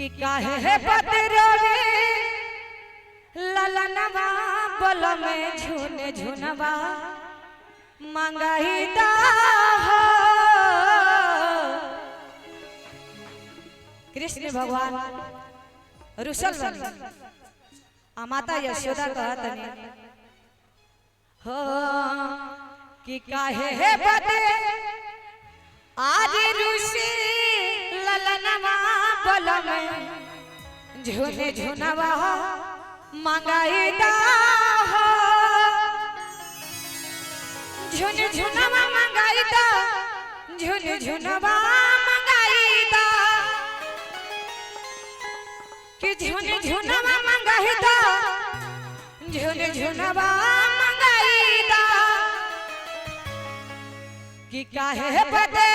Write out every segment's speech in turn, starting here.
कि काहे है बदरोगे ललनवा बल में झुने झुनवा मंगाई दा हो। कृष्ण भगवान रुसल बनी माता यशोदा कहतनी हो कि काहे है बदे आज ऋषि ललनवा बल में झुने झुनवा मंगाई दा हो। झुन झुनवा मंगाई दा झुन झुनवा मंगाई दा कि झुन झुनवा मंगाई दा झुन झुनवा मंगाई दा कि काहे बदे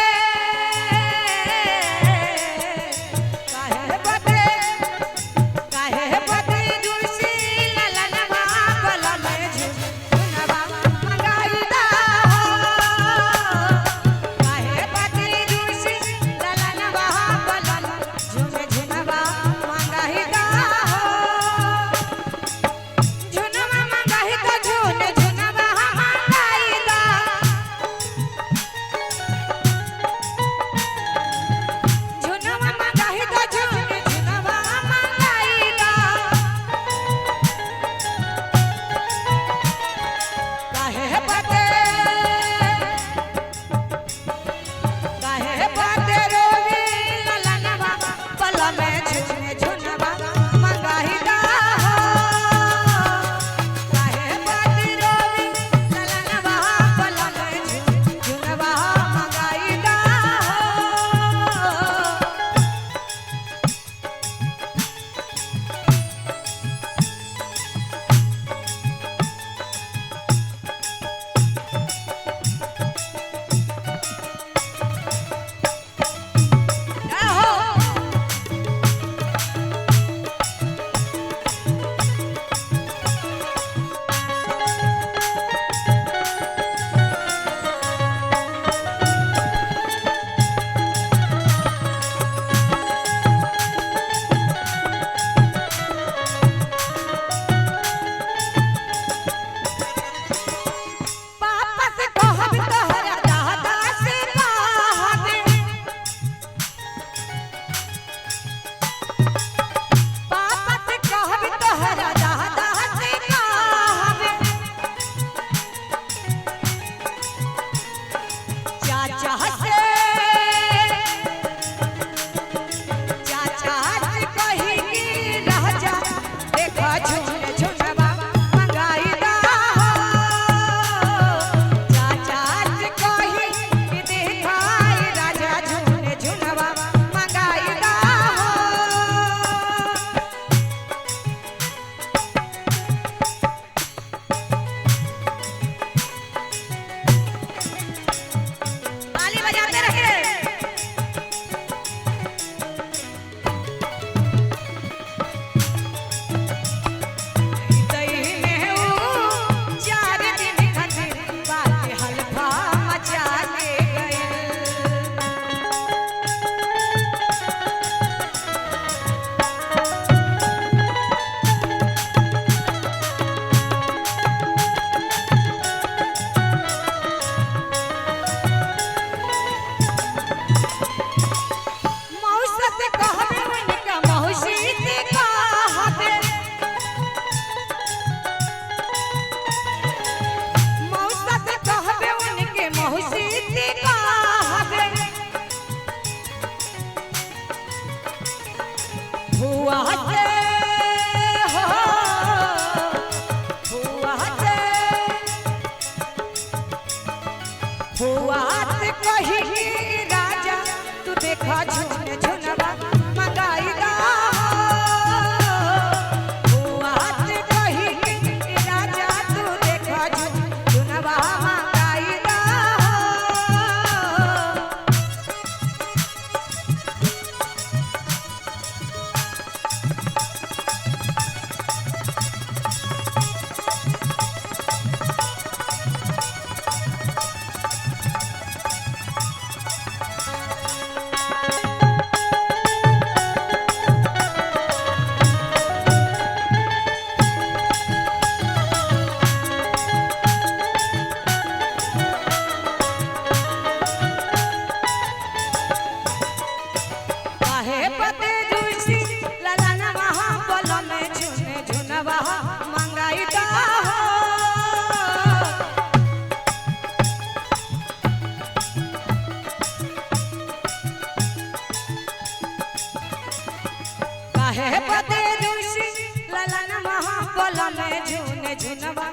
झुनवा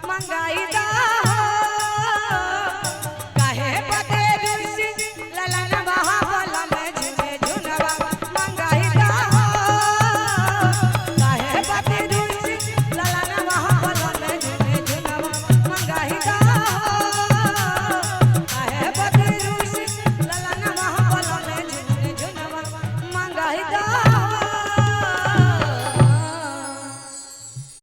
मंगाई दा काहे बदे रुसी ललनवा बलम झुने झुनवा मंगाई दा काहे बदे रुसी ललनवा बलम झुने झुनवा मंगाई दा काहे बदे रुसी ललनवा बलम झुने झुनवा मंगाई दा